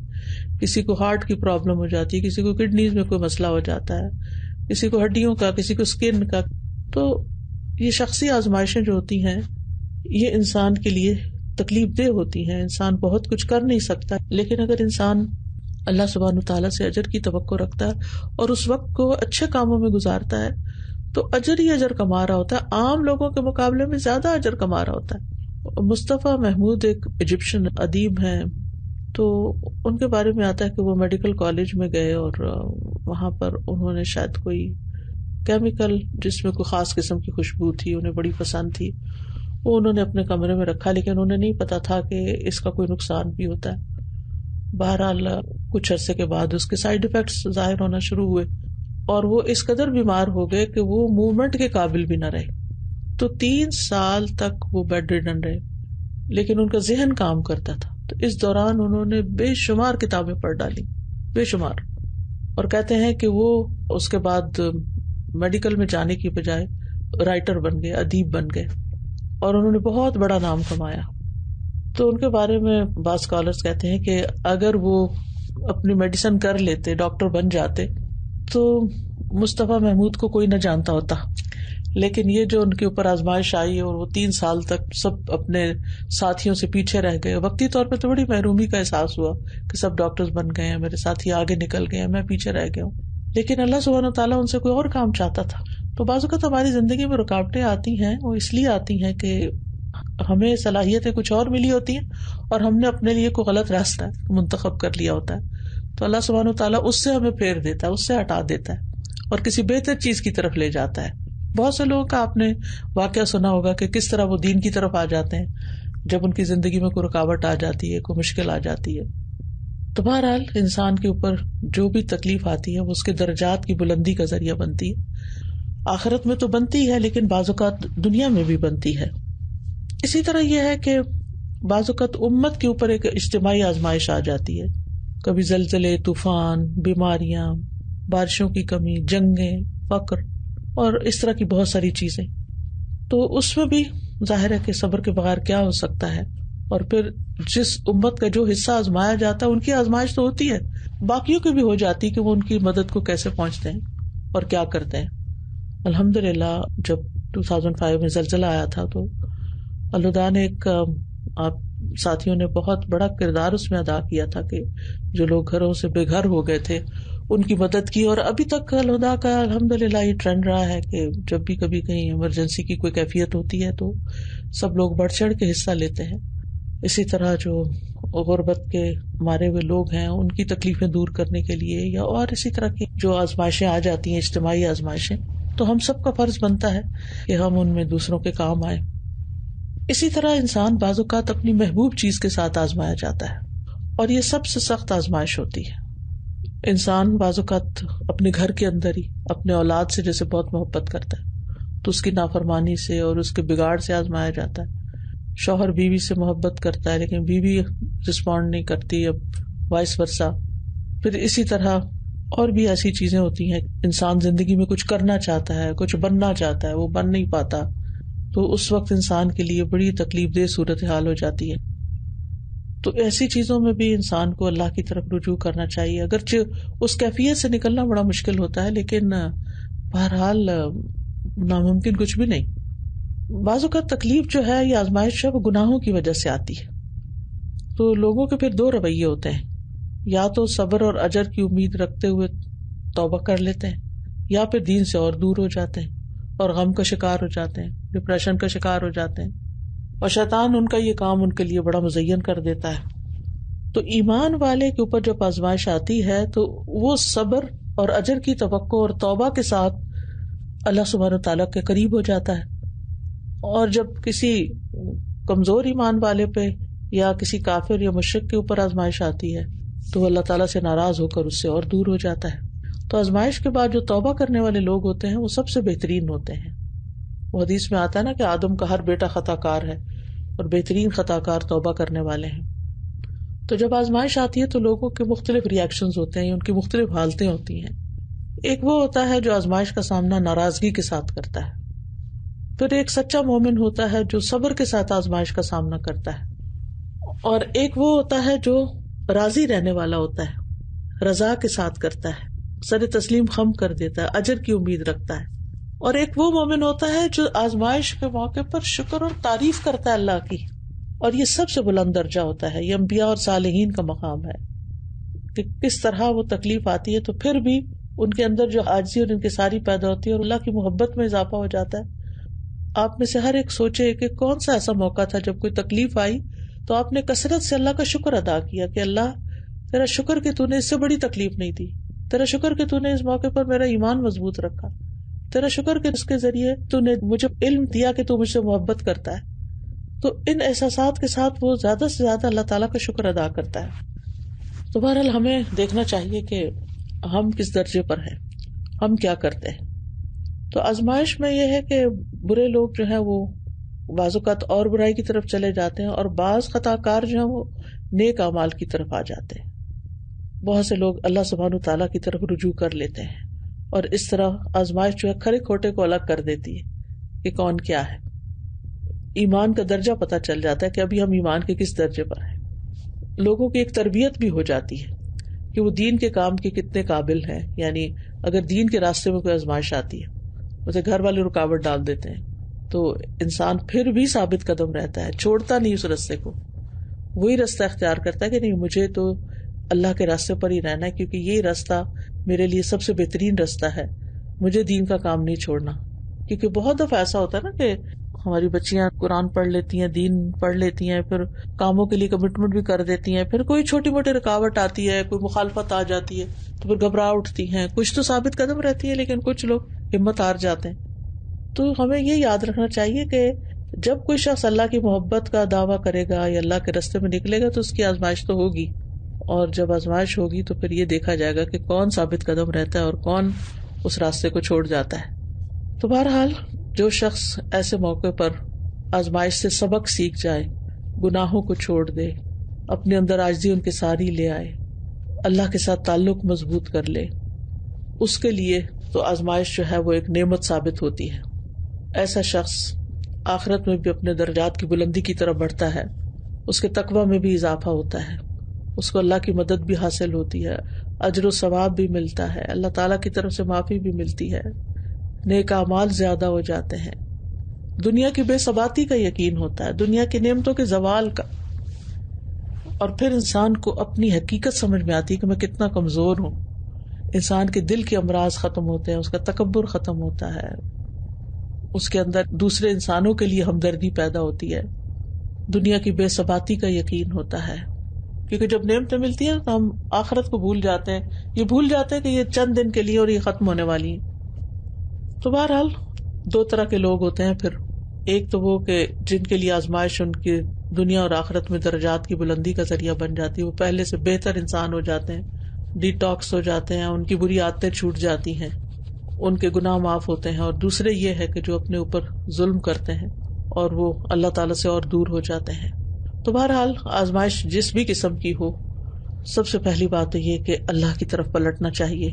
کسی کو ہارٹ کی پرابلم ہو جاتی ہے, کسی کو کڈنیز میں کوئی مسئلہ ہو جاتا ہے, کسی کو ہڈیوں کا, کسی کو اسکن کا. تو یہ شخصی آزمائشیں جو ہوتی ہیں یہ انسان کے لیے تکلیف دہ ہوتی ہیں, انسان بہت کچھ کر نہیں سکتا. لیکن اگر انسان اللہ سبحانہ تعالیٰ سے اجر کی توقع رکھتا ہے اور اس وقت کو اچھے کاموں میں گزارتا ہے تو اجر ہی اجر کما رہا ہوتا ہے, عام لوگوں کے مقابلے میں زیادہ اجر کما رہا ہوتا ہے. مصطفیٰ محمود ایک ایجپشین ادیب ہیں, تو ان کے بارے میں آتا ہے کہ وہ میڈیکل کالج میں گئے اور وہاں پر انہوں نے شاید کوئی کیمیکل جس میں کوئی خاص قسم کی خوشبو تھی انہیں بڑی پسند تھی، وہ انہوں نے اپنے کمرے میں رکھا، لیکن انہیں نہیں پتا تھا کہ اس کا کوئی نقصان بھی ہوتا ہے۔ بہرحال کچھ عرصے کے بعد اس کے سائیڈ ایفیکٹس ظاہر ہونا شروع ہوئے اور وہ اس قدر بیمار ہو گئے کہ وہ موومنٹ کے قابل بھی نہ رہے۔ تو 3 سال تک وہ بیڈ ریڈن رہے، لیکن ان کا ذہن کام کرتا تھا۔ تو اس دوران انہوں نے بے شمار کتابیں پڑھ ڈالی، بے شمار، اور کہتے ہیں کہ وہ اس کے بعد میڈیکل میں جانے کی بجائے رائٹر بن گئے، ادیب بن گئے، اور انہوں نے بہت بڑا نام کمایا۔ تو ان کے بارے میں بعض اسکالرس کہتے ہیں کہ اگر وہ اپنی میڈیسن کر لیتے، ڈاکٹر بن جاتے، تو مصطفیٰ محمود کو کوئی نہ جانتا ہوتا، لیکن یہ جو ان کے اوپر آزمائش آئی اور وہ 3 سال تک سب اپنے ساتھیوں سے پیچھے رہ گئے، وقتی طور پہ تو بڑی محرومی کا احساس ہوا کہ سب ڈاکٹرز بن گئے ہیں، میرے ساتھی آگے نکل گئے ہیں، میں پیچھے رہ گیا ہوں، لیکن اللہ سبحانہ وتعالیٰ ان سے کوئی اور کام چاہتا تھا۔ تو بعض اوقات ہماری زندگی میں رکاوٹیں آتی ہیں، وہ اس لیے آتی ہیں کہ ہمیں صلاحیتیں کچھ اور ملی ہوتی ہیں اور ہم نے اپنے لیے کوئی غلط راستہ منتخب کر لیا ہوتا ہے، تو اللہ سبحانہ وتعالیٰ اس سے ہمیں پھیر دیتا ہے، اس سے ہٹا دیتا ہے اور کسی بہتر چیز کی طرف لے جاتا ہے۔ بہت سے لوگوں کا آپ نے واقعہ سنا ہوگا کہ کس طرح وہ دین کی طرف آ جاتے ہیں جب ان کی زندگی میں کوئی رکاوٹ آ جاتی ہے، کوئی مشکل آ جاتی ہے۔ تو بہرحال انسان کے اوپر جو بھی تکلیف آتی ہے وہ اس کے درجات کی بلندی کا ذریعہ بنتی ہے، آخرت میں تو بنتی ہے لیکن بعض اوقات دنیا میں بھی بنتی ہے۔ اسی طرح یہ ہے کہ بعض اوقات امت کے اوپر ایک اجتماعی آزمائش آ جاتی ہے، کبھی زلزلے، طوفان، بیماریاں، بارشوں کی کمی، جنگیں، فقر اور اس طرح کی بہت ساری چیزیں۔ تو اس میں بھی ظاہر ہے کہ صبر کے بغیر کیا ہو سکتا ہے، اور پھر جس امت کا جو حصہ آزمایا جاتا ہے ان کی آزمائش تو ہوتی ہے، باقیوں کی بھی ہو جاتی ہے کہ وہ ان کی مدد کو کیسے پہنچتے ہیں اور کیا کرتے ہیں۔ الحمدللہ جب 2005 میں زلزلہ آیا تھا تو اللہ نے ایک آپ ساتھیوں نے بہت بڑا کردار اس میں ادا کیا تھا کہ جو لوگ گھروں سے بے گھر ہو گئے تھے ان کی مدد کی، اور ابھی تک اللہ کا الحمدللہ یہ ٹرینڈ رہا ہے کہ جب بھی کبھی کہیں ایمرجنسی کی کوئی کیفیت ہوتی ہے تو سب لوگ بڑھ چڑھ کے حصہ لیتے ہیں۔ اسی طرح جو غربت کے مارے ہوئے لوگ ہیں ان کی تکلیفیں دور کرنے کے لیے یا اور اسی طرح کی جو آزمائشیں آ جاتی ہیں، اجتماعی آزمائشیں، تو ہم سب کا فرض بنتا ہے کہ ہم ان میں دوسروں کے کام آئیں۔ اسی طرح انسان بعض اوقات اپنی محبوب چیز کے ساتھ آزمایا جاتا ہے، اور یہ سب سے سخت آزمائش ہوتی ہے۔ انسان بعض اوقات اپنے گھر کے اندر ہی اپنے اولاد سے جیسے بہت محبت کرتا ہے تو اس کی نافرمانی سے اور اس کے بگاڑ سے آزمایا جاتا ہے۔ شوہر بیوی سے محبت کرتا ہے لیکن بیوی رسپونڈ نہیں کرتی، اب وائس ورسا۔ پھر اسی طرح اور بھی ایسی چیزیں ہوتی ہیں، انسان زندگی میں کچھ کرنا چاہتا ہے، کچھ بننا چاہتا ہے، وہ بن نہیں پاتا، تو اس وقت انسان کے لیے بڑی تکلیف دہ صورتحال ہو جاتی ہے۔ تو ایسی چیزوں میں بھی انسان کو اللہ کی طرف رجوع کرنا چاہیے، اگرچہ اس کیفیت سے نکلنا بڑا مشکل ہوتا ہے، لیکن بہرحال ناممکن کچھ بھی نہیں۔ بعض اوقات تکلیف جو ہے یہ آزمائش ہے وہ گناہوں کی وجہ سے آتی ہے، تو لوگوں کے پھر 2 رویے ہوتے ہیں، یا تو صبر اور اجر کی امید رکھتے ہوئے توبہ کر لیتے ہیں، یا پھر دین سے اور دور ہو جاتے ہیں اور غم کا شکار ہو جاتے ہیں، ڈپریشن کا شکار ہو جاتے ہیں، اور شیطان ان کا یہ کام ان کے لیے بڑا مزین کر دیتا ہے۔ تو ایمان والے کے اوپر جب آزمائش آتی ہے تو وہ صبر اور اجر کی توقع اور توبہ کے ساتھ اللہ سبحانہ تعالیٰ کے قریب ہو جاتا ہے، اور جب کسی کمزور ایمان والے پہ یا کسی کافر یا مشرک کے اوپر آزمائش آتی ہے تو وہ اللہ تعالیٰ سے ناراض ہو کر اس سے اور دور ہو جاتا ہے۔ تو آزمائش کے بعد جو توبہ کرنے والے لوگ ہوتے ہیں وہ سب سے بہترین ہوتے ہیں۔ وہ حدیث میں آتا ہے نا کہ آدم کا ہر بیٹا خطا کار ہے اور بہترین خطا کار توبہ کرنے والے ہیں۔ تو جب آزمائش آتی ہے تو لوگوں کے مختلف ریئیکشنز ہوتے ہیں، ان کی مختلف حالتیں ہوتی ہیں۔ ایک وہ ہوتا ہے جو آزمائش کا سامنا ناراضگی کے ساتھ کرتا ہے، پھر ایک سچا مومن ہوتا ہے جو صبر کے ساتھ آزمائش کا سامنا کرتا ہے، اور ایک وہ ہوتا ہے جو راضی رہنے والا ہوتا ہے، رضا کے ساتھ کرتا ہے، سر تسلیم خم کر دیتا ہے، اجر کی امید رکھتا ہے، اور ایک وہ مومن ہوتا ہے جو آزمائش کے موقع پر شکر اور تعریف کرتا ہے اللہ کی، اور یہ سب سے بلند درجہ ہوتا ہے، یہ انبیاء اور صالحین کا مقام ہے کہ کس طرح وہ تکلیف آتی ہے تو پھر بھی ان کے اندر جو عاجزی اور انکساری پیدا ہوتی ہے اور اللہ کی محبت میں اضافہ ہو جاتا ہے۔ آپ میں سے ہر ایک سوچے کہ کون سا ایسا موقع تھا جب کوئی تکلیف آئی تو آپ نے کثرت سے اللہ کا شکر ادا کیا کہ اللہ تیرا شکر کہ تو نے اس سے بڑی تکلیف نہیں دی، تیرا شکر کہ تو نے اس موقع پر میرا ایمان مضبوط رکھا، تیرا شکر کہ اس کے ذریعے تو نے مجھے علم دیا کہ تو مجھ سے محبت کرتا ہے. تو ان احساسات کے ساتھ وہ زیادہ سے زیادہ اللہ تعالیٰ کا شکر ادا کرتا ہے. تو بہرحال ہمیں دیکھنا چاہیے کہ ہم کس درجے پر ہیں, ہم کیا کرتے ہیں. تو آزمائش میں یہ ہے کہ برے لوگ جو ہیں وہ بعض اوقات اور برائی کی طرف چلے جاتے ہیں, اور بعض خطا کار جو ہیں وہ نیک اعمال کی طرف آ جاتے ہیں. بہت سے لوگ اللہ سبحانہ تعالیٰ کی طرف رجوع کر لیتے ہیں, اور اس طرح آزمائش جو ہے کھرے کھوٹے کو الگ کر دیتی ہے کہ کون کیا ہے. ایمان کا درجہ پتہ چل جاتا ہے کہ ابھی ہم ایمان کے کس درجے پر ہیں. لوگوں کی ایک تربیت بھی ہو جاتی ہے کہ وہ دین کے کام کے کتنے قابل ہیں. یعنی اگر دین کے راستے میں کوئی آزمائش آتی ہے, اسے گھر والے رکاوٹ ڈال دیتے ہیں, تو انسان پھر بھی ثابت قدم رہتا ہے, چھوڑتا نہیں اس راستے کو, وہی راستہ اختیار کرتا ہے کہ نہیں مجھے تو اللہ کے راستے پر ہی رہنا ہے, کیونکہ یہ راستہ میرے لیے سب سے بہترین راستہ ہے, مجھے دین کا کام نہیں چھوڑنا. کیونکہ بہت دفعہ ایسا ہوتا ہے نا کہ ہماری بچیاں قرآن پڑھ لیتی ہیں, دین پڑھ لیتی ہیں, پھر کاموں کے لیے کمٹمنٹ بھی کر دیتی ہیں, پھر کوئی چھوٹی موٹی رکاوٹ آتی ہے, کوئی مخالفت آ جاتی ہے تو پھر گھبرا اٹھتی ہیں. کچھ تو ثابت قدم رہتی ہے لیکن کچھ لوگ ہمت ہار جاتے ہیں. تو ہمیں یہ یاد رکھنا چاہیے کہ جب کوئی شخص اللہ کی محبت کا دعویٰ کرے گا یا اللہ کے راستے میں نکلے گا تو اس کی آزمائش تو ہوگی, اور جب آزمائش ہوگی تو پھر یہ دیکھا جائے گا کہ کون ثابت قدم رہتا ہے اور کون اس راستے کو چھوڑ جاتا ہے. تو بہرحال جو شخص ایسے موقع پر آزمائش سے سبق سیکھ جائے, گناہوں کو چھوڑ دے, اپنے اندر عاجزی ان کے ساری لے آئے, اللہ کے ساتھ تعلق مضبوط کر لے, اس کے لیے تو آزمائش جو ہے وہ ایک نعمت ثابت ہوتی ہے. ایسا شخص آخرت میں بھی اپنے درجات کی بلندی کی طرف بڑھتا ہے, اس کے تقویٰ میں بھی اضافہ ہوتا ہے, اس کو اللہ کی مدد بھی حاصل ہوتی ہے, اجر و ثواب بھی ملتا ہے, اللہ تعالیٰ کی طرف سے معافی بھی ملتی ہے, نیک اعمال زیادہ ہو جاتے ہیں, دنیا کی بے ثباتی کا یقین ہوتا ہے, دنیا کی نعمتوں کے زوال کا, اور پھر انسان کو اپنی حقیقت سمجھ میں آتی ہے کہ میں کتنا کمزور ہوں. انسان کے دل کے امراض ختم ہوتے ہیں, اس کا تکبر ختم ہوتا ہے, اس کے اندر دوسرے انسانوں کے لیے ہمدردی پیدا ہوتی ہے, دنیا کی بے ثباتی کا یقین ہوتا ہے. کیونکہ جب نعمتیں ملتی ہیں تو ہم آخرت کو بھول جاتے ہیں, یہ بھول جاتے ہیں کہ یہ چند دن کے لیے اور یہ ختم ہونے والی ہیں. تو بہرحال دو طرح کے لوگ ہوتے ہیں. پھر ایک تو وہ کہ جن کے لیے آزمائش ان کی دنیا اور آخرت میں درجات کی بلندی کا ذریعہ بن جاتی ہے, وہ پہلے سے بہتر انسان ہو جاتے ہیں, ڈی ٹاکس ہو جاتے ہیں, ان کی بری عادتیں چھوٹ جاتی ہیں, ان کے گناہ معاف ہوتے ہیں. اور دوسرے یہ ہے کہ جو اپنے اوپر ظلم کرتے ہیں اور وہ اللہ تعالیٰ سے اور دور ہو جاتے ہیں. تو بہرحال آزمائش جس بھی قسم کی ہو, سب سے پہلی بات تو یہ کہ اللہ کی طرف پلٹنا چاہیے.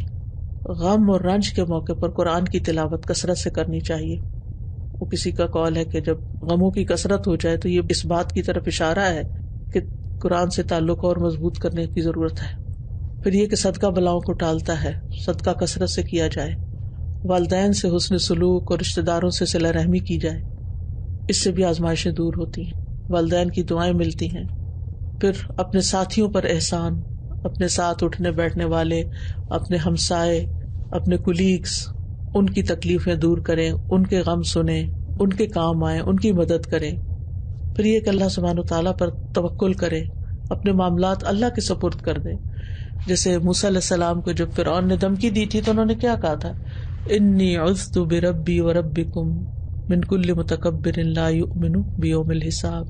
غم اور رنج کے موقع پر قرآن کی تلاوت کثرت سے کرنی چاہیے. وہ کسی کا قول ہے کہ جب غموں کی کثرت ہو جائے تو یہ اس بات کی طرف اشارہ ہے کہ قرآن سے تعلق اور مضبوط کرنے کی ضرورت ہے. پھر یہ کہ صدقہ بلاؤں کو ٹالتا ہے, صدقہ کثرت سے کیا جائے, والدین سے حسن سلوک اور رشتہ داروں سے صلہ رحمی کی جائے, اس سے بھی آزمائشیں دور ہوتی ہیں, والدین کی دعائیں ملتی ہیں. پھر اپنے ساتھیوں پر احسان, اپنے ساتھ اٹھنے بیٹھنے والے, اپنے ہمسائے, اپنے کولیگز, ان کی تکلیفیں دور کریں, ان کے غم سنیں, ان کے کام آئیں, ان کی مدد کریں. پھر یہ کہ اللہ سبحانہ تعالیٰ پر توکل کریں, اپنے معاملات اللہ کے سپرد کر دیں. جیسے موسیٰ علیہ السلام کو جب فرعون نے دھمکی دی تھی تو انہوں نے کیا کہا تھا, انی عذت بربی وربکم من کل متکبر لا یؤمن بیوم الحساب.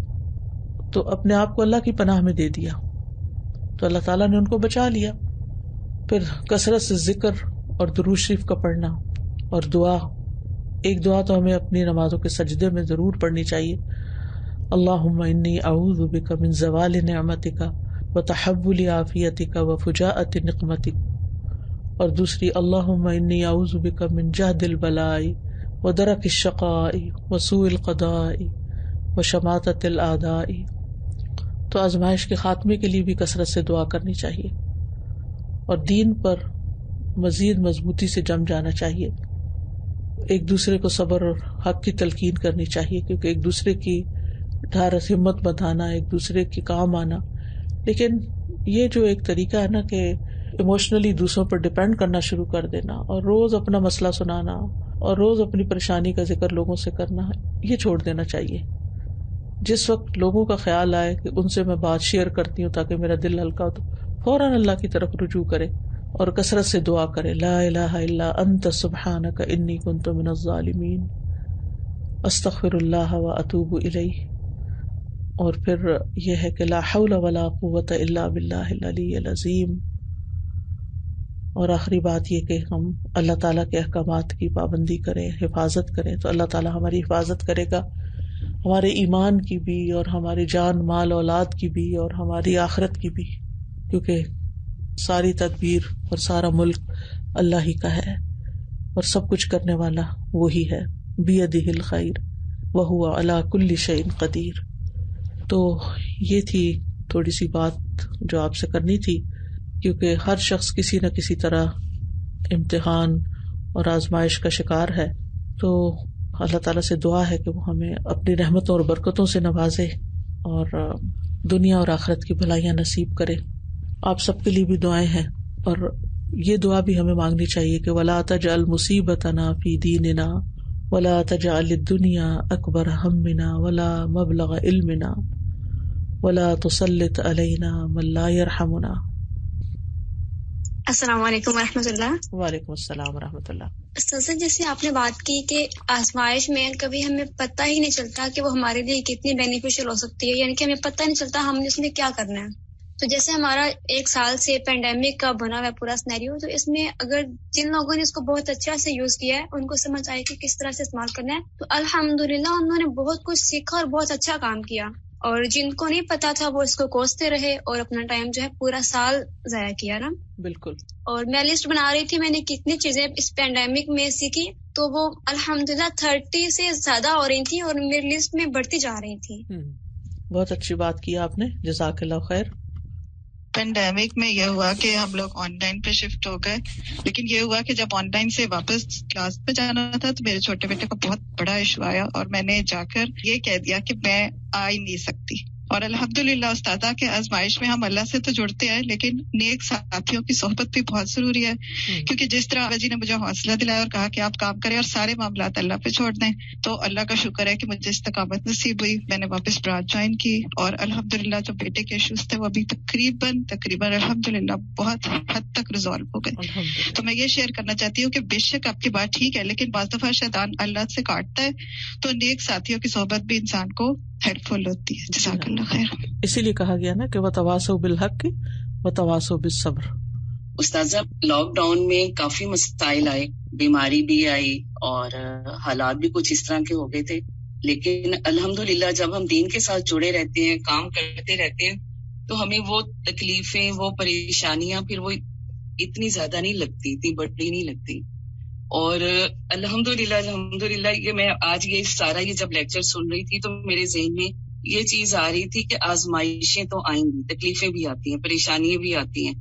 تو اپنے آپ کو اللہ کی پناہ میں دے دیا تو اللہ تعالیٰ نے ان کو بچا لیا. پھر کثرت سے ذکر اور درود شریف کا پڑھنا اور دعا. ایک دعا تو ہمیں اپنی نمازوں کے سجدے میں ضرور پڑھنی چاہیے, اللہم انی اعوذ بک من زوال نعمتک وتحول عافیتک وفجاءۃ نقمتک. اور دوسری اللہم انی اعوذ بک من جہد البلاء ودرک الشقاء وسوء القضاء وشماتۃ الاعداء. تو آزمائش کے خاتمے کے لیے بھی کثرت سے دعا کرنی چاہیے, اور دین پر مزید مضبوطی سے جم جانا چاہیے. ایک دوسرے کو صبر اور حق کی تلقین کرنی چاہیے, کیونکہ ایک دوسرے کی ڈھارس ہمت بتانا, ایک دوسرے کے کام آنا. لیکن یہ جو ایک طریقہ ہے نا کہ ایموشنلی دوسروں پر ڈپینڈ کرنا شروع کر دینا اور روز اپنا مسئلہ سنانا اور روز اپنی پریشانی کا ذکر لوگوں سے کرنا, یہ چھوڑ دینا چاہیے. جس وقت لوگوں کا خیال آئے کہ ان سے میں بات شیئر کرتی ہوں تاکہ میرا دل ہلکا ہو, تو فوراً اللہ کی طرف رجوع کرے اور کثرت سے دعا کرے، لا الہ الا انت سبحانک انی کنت من الظالمین، استغفر اللہ واتوب الیہ. اور پھر یہ ہے کہ لا حول ولا قوۃ الا باللہ العلی العظیم. اور آخری بات یہ کہ ہم اللہ تعالیٰ کے احکامات کی پابندی کریں، حفاظت کریں، تو اللہ تعالیٰ ہماری حفاظت کرے گا، ہمارے ایمان کی بھی اور ہماری جان مال اولاد کی بھی اور ہماری آخرت کی بھی، کیونکہ ساری تدبیر اور سارا ملک اللہ ہی کا ہے اور سب کچھ کرنے والا وہی ہے. بیدہ الخیر وہو علی کل شیء قدیر. تو یہ تھی تھوڑی سی بات جو آپ سے کرنی تھی، کیونکہ ہر شخص کسی نہ کسی طرح امتحان اور آزمائش کا شکار ہے. تو اللہ تعالیٰ سے دعا ہے کہ وہ ہمیں اپنی رحمتوں اور برکتوں سے نوازے اور دنیا اور آخرت کی بھلائیاں نصیب کرے. آپ سب کے لیے بھی دعائیں ہیں، اور یہ دعا بھی ہمیں مانگنی چاہیے کہ وَلَا تَجْعَلْ مُصِيبَتَنَا فِي دِينِنَا وَلَا تَجْعَلِ الدُّنْيَا أَكْبَرَ هَمِّنَا وَلَا مَبْلَغَ عِلْمِنَا وَلَا تُسَلِّطْ عَلَيْنَا مَن لَّا يَرْحَمُنَا. السلام علیکم ورحمۃ اللہ. وعلیکم السلام ورحمۃ اللہ. استاذہ، جیسے آپ نے بات کی کہ آزمائش میں کبھی ہمیں پتہ ہی نہیں چلتا کہ وہ ہمارے لیے کتنی بینیفیشل ہو سکتی ہے، یعنی کہ ہمیں پتہ نہیں چلتا ہم نے اس میں کیا کرنا ہے. تو جیسے ہمارا 1 سال سے پینڈیمک کا بنا ہوا ہے پورا سینیریو، تو اس میں اگر جن لوگوں نے اس کو بہت اچھا سے یوز کیا ہے، ان کو سمجھ آئے کہ کس طرح سے استعمال کرنا ہے، تو الحمدللہ انہوں نے بہت کچھ سیکھا اور بہت اچھا کام کیا. اور جن کو نہیں پتا تھا وہ اس کو کوستے رہے اور اپنا ٹائم جو ہے پورا سال ضائع کیا نا. بالکل. اور میں لسٹ بنا رہی تھی، میں نے کتنی چیزیں اس پینڈیمک میں سیکھی، تو وہ الحمدللہ 30 سے زیادہ ہو رہی تھی اور میری لسٹ میں بڑھتی جا رہی تھی. بہت اچھی بات کی آپ نے، جزاک اللہ خیر. پینڈیمک میں یہ ہوا کہ ہم لوگ آن لائن پہ شفٹ ہو گئے، لیکن یہ ہوا کہ جب آن لائن سے واپس کلاس پہ جانا تھا تو میرے چھوٹے بیٹے کو بہت بڑا ایشو آیا، اور میں نے جا کر یہ کہہ دیا کہ میں آ ہی نہیں سکتی. اور الحمدللہ استاذہ کے آزمائش میں ہم اللہ سے تو جڑتے ہیں، لیکن نیک ساتھیوں کی صحبت بھی بہت ضروری ہے. کیونکہ جس طرح جی نے مجھے حوصلہ دلایا اور کہا کہ آپ کام کریں اور سارے معاملات اللہ پہ چھوڑ دیں، تو اللہ کا شکر ہے کہ مجھے استقامت نصیب ہوئی. میں نے واپس برانچ جوائن کی، اور الحمدللہ جو بیٹے کے ایشوز تھے وہ ابھی تقریباً الحمدللہ بہت حد تک ریزالو ہو گئے. تو میں یہ شیئر کرنا چاہتی ہوں کہ بے شک آپ کی بات ٹھیک ہے، لیکن بعض دفعہ شیطان اللہ سے کاٹتا ہے، تو نیک ساتھیوں کی صحبت بھی انسان کو ہیلپ فل ہوتی ہے. جزاک اللہ خیر. اسی لیے کہا گیا نا کہ وتواصوا بالحق وتواصوا بالصبر. استاذہ، لاک ڈاؤن میں کافی مسائل آئے، بیماری بھی آئی اور حالات بھی کچھ اس طرح کے ہو گئے تھے، لیکن الحمدللہ جب ہم دین کے ساتھ جڑے رہتے ہیں، کام کرتے رہتے ہیں، تو ہمیں وہ تکلیفیں، وہ پریشانیاں پھر وہ اتنی زیادہ نہیں لگتی، اتنی بڑی نہیں لگتی. اور الحمدللہ یہ میں آج یہ سارا یہ جب لیکچر سن رہی تھی تو میرے ذہن میں یہ چیز آ رہی تھی کہ آزمائشیں تو آئیں گی، تکلیفیں بھی آتی ہیں، پریشانیاں بھی آتی ہیں،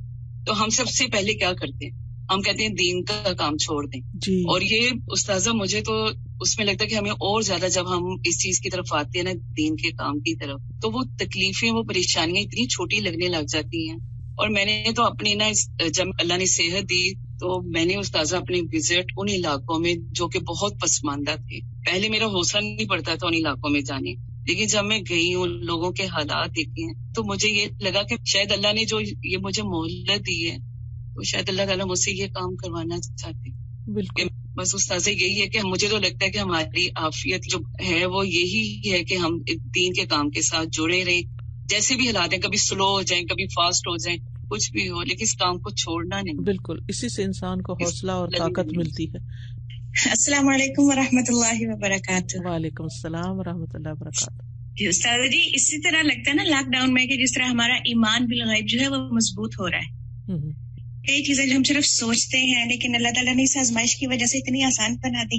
تو ہم سب سے پہلے کیا کرتے ہیں؟ ہم کہتے ہیں دین کا کام چھوڑ دیں. جی. اور یہ استاذہ مجھے تو اس میں لگتا ہے کہ ہمیں اور زیادہ جب ہم اس چیز کی طرف آتے ہیں نا، دین کے کام کی طرف، تو وہ تکلیفیں، وہ پریشانیاں اتنی چھوٹی لگنے لگ جاتی ہیں. اور میں نے تو اپنی نا جب اللہ نے صحت دی تو میں نے استاذہ اپنے وزٹ ان علاقوں میں جو کہ بہت پسماندہ تھے، پہلے میرا حوصلہ نہیں پڑتا تھا ان علاقوں میں جانے، لیکن جب میں گئی ان لوگوں کے حالات دیکھے ہیں تو مجھے یہ لگا کہ شاید اللہ نے جو یہ مجھے مہلت دی ہے تو شاید اللہ تعالیٰ مجھ سے یہ کام کروانا چاہتے. بالکل. بس استاذہ یہی ہے کہ مجھے تو لگتا ہے کہ ہماری عافیت جو ہے وہ یہی ہے کہ ہم دین کے کام کے ساتھ جڑے رہیں، جیسے بھی حالات ہیں، کبھی سلو ہو جائیں، کبھی فاسٹ ہو جائیں، کچھ بھی ہو، لیکن اس کام کو چھوڑنا نہیں. بالکل، اسی سے انسان کو حوصلہ اور طاقت ملتی ہے. السلام علیکم ورحمۃ اللہ وبرکاتہ. وعلیکم السلام ورحمۃ اللہ وبرکاتہ. استاد جی، اسی طرح لگتا ہے نا لاک ڈاؤن میں کہ جس طرح ہمارا ایمان بالغیب جو ہے وہ مضبوط ہو رہا ہے. کئی چیزیں جو ہم صرف سوچتے ہیں، لیکن اللہ تعالیٰ نے اس آزمائش کی وجہ سے اتنی آسان بنا دی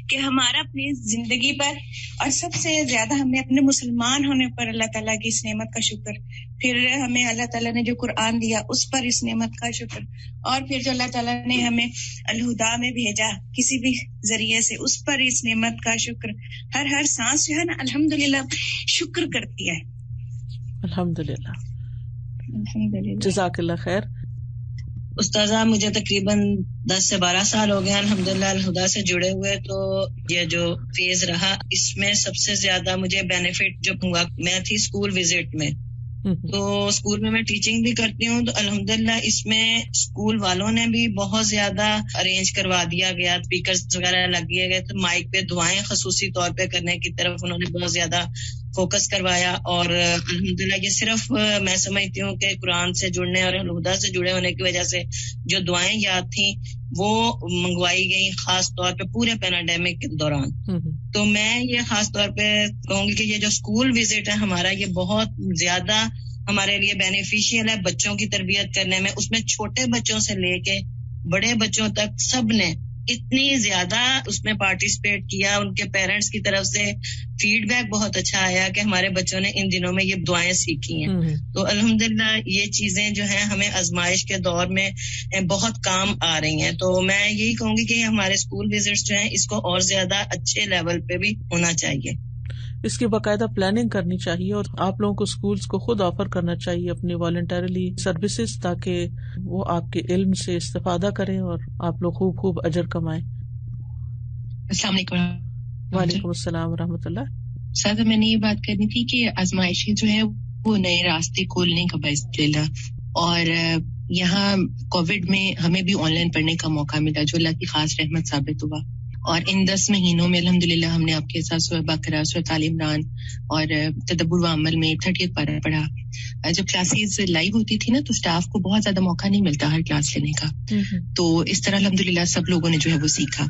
کہ ہمارا اپنی زندگی پر اور سب سے زیادہ ہمیں اپنے مسلمان ہونے پر اللہ تعالیٰ کی اس نعمت کا شکر، پھر ہمیں اللہ تعالیٰ نے جو قرآن دیا اس پر اس نعمت کا شکر، اور پھر جو اللہ تعالیٰ نے ہمیں الہدا میں بھیجا کسی بھی ذریعے سے اس پر اس نعمت کا شکر. ہر سانس جو ہے نا الحمدللہ شکر کرتی ہے. الحمدللہ. الحمدللہ. جزاک اللہ خیر. استاذہ، مجھے تقریباً 10 سے 12 سال ہو گئے الحمدللہ الہدا سے جڑے ہوئے، تو یہ جو فیز رہا اس میں سب سے زیادہ مجھے بینیفٹ جو ہوا، میں تھی اسکول وزٹ میں، تو اسکول میں ٹیچنگ بھی کرتی ہوں. تو الحمدللہ اس میں اسکول والوں نے بھی بہت زیادہ ارینج کروا دیا گیا, اسپیکرز وغیرہ لگ دیے گئے, تو مائک پہ دعائیں خصوصی طور پہ کرنے کی طرف انہوں نے بہت زیادہ فوکس کروایا. اور الحمدللہ یہ صرف میں سمجھتی ہوں کہ قرآن سے جڑنے اور الہدیٰ سے جڑے ہونے کی وجہ سے جو دعائیں یاد تھیں وہ منگوائی گئی, خاص طور پہ پورے پینڈیمک کے دوران. تو میں یہ خاص طور پہ کہوں گی کہ یہ جو اسکول وزٹ ہے ہمارا, یہ بہت زیادہ ہمارے لیے بینیفیشیل ہے بچوں کی تربیت کرنے میں. اس میں چھوٹے بچوں سے لے کے بڑے بچوں تک سب نے اتنی زیادہ اس میں پارٹیسپیٹ کیا. ان کے پیرنٹس کی طرف سے فیڈ بیک بہت اچھا آیا کہ ہمارے بچوں نے ان دنوں میں یہ دعائیں سیکھی ہیں. تو الحمدللہ یہ چیزیں جو ہیں ہمیں آزمائش کے دور میں بہت کام آ رہی ہیں. تو میں یہی کہوں گی کہ ہمارے اسکول وزٹس جو ہیں اس کو اور زیادہ اچھے لیول پہ بھی ہونا چاہیے. اس کی باقاعدہ پلاننگ کرنی چاہیے, اور آپ لوگوں کو اسکولز کو خود آفر کرنا چاہیے اپنی والنٹریلی سروسز, تاکہ وہ آپ کے علم سے استفادہ کریں اور آپ لوگ خوب خوب اجر کمائیں. السلام علیکم. وعلیکم السلام ورحمۃ اللہ. سادہ میں نے یہ بات کرنی تھی کہ آزمائشیں جو ہے وہ نئے راستے کھولنے کا باعث لینا, اور یہاں کووڈ میں ہمیں بھی آن لائن پڑھنے کا موقع ملا جو اللہ کی خاص رحمت ثابت ہوا. اور ان 10 مہینوں میں الحمدللہ ہم نے آپ کے ساتھ سورہ بقرہ, سورۃ آل عمران اور تدبر و عمل میں 30 پارہ پڑھا. جب کلاسز لائیو ہوتی تھی نا تو اسٹاف کو بہت زیادہ موقع نہیں ملتا ہر کلاس لینے کا, تو اس طرح الحمدللہ سب لوگوں نے جو ہے وہ سیکھا.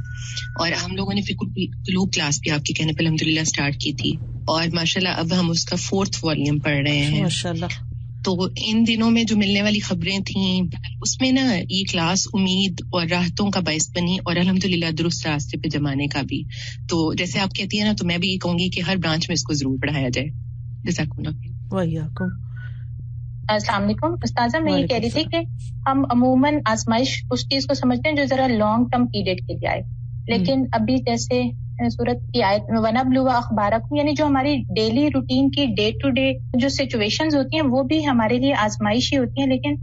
اور ہم لوگوں نے فقہ القلوب کلاس بھی آپ کے کہنے پہ الحمدللہ اسٹارٹ کی تھی, اور ماشاءاللہ اب ہم اس کا 4th والیوم پڑھ رہے ہیں ماشاءاللہ. تو ان دنوں میں جو ملنے والی خبریں تھیں اس میں نا یہ کلاس امید اور راحتوں کا باعث بنی, اور الحمدللہ درست راستے پہ جمانے کا بھی. تو جیسے آپ کہتی ہیں نا, تو میں بھی یہ کہوں گی کہ ہر برانچ میں اس کو ضرور پڑھایا جائے. جزاکم اللہ. وعلیکم السلام علیکم. استاذہ میں یہ کہہ رہی تھی کہ ہم عموماً آزمائش اس چیز کو سمجھتے ہیں جو ذرا لانگ ٹرم پیریڈ کے لیے آئے, لیکن ابھی جیسے سورت کی آیت وَنَبْلُوَ أَخْبَارَكُمْ, یعنی جو ہماری ڈیلی روٹین کی ڈے ٹو ڈے جو سچویشنز ہوتی ہیں وہ بھی ہمارے لیے آزمائش ہی ہوتی ہیں, لیکن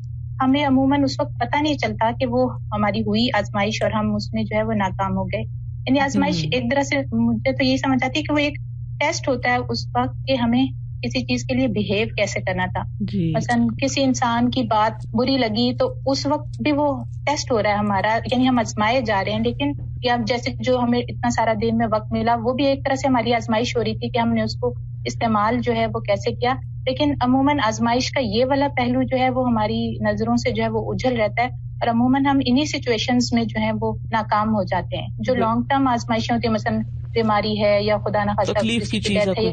ہمیں عموماً اس وقت پتہ نہیں چلتا کہ وہ ہماری ہوئی آزمائش اور ہم اس میں جو ہے وہ ناکام ہو گئے. یعنی آزمائش ایک طرح سے مجھے تو یہی سمجھ آتی ہے کہ وہ ایک ٹیسٹ ہوتا ہے اس وقت کہ ہمیں کسی چیز کے لیے بہیو کیسے کرنا تھا. مثلاً کسی انسان کی بات بری لگی تو اس وقت بھی وہ ٹیسٹ ہو رہا ہے ہمارا, یعنی ہم آزمائے جا رہے ہیں. لیکن یا جیسے جو ہمیں اتنا سارا دن میں وقت ملا وہ بھی ایک طرح سے ہماری آزمائش ہو رہی تھی کہ ہم نے اس کو استعمال جو ہے وہ کیسے کیا. لیکن عموماً آزمائش کا یہ والا پہلو جو ہے وہ ہماری نظروں سے جو ہے وہ اجھل رہتا ہے, اور عموماً ہم انہی سچویشنز میں جو ہے وہ ناکام ہو جاتے ہیں. جو لانگ ٹرم آزمائشیں ہوتی ہیں, مثلاً بیماری ہے یا خدا نہ خاصہ تکلیف کی چیز ہے,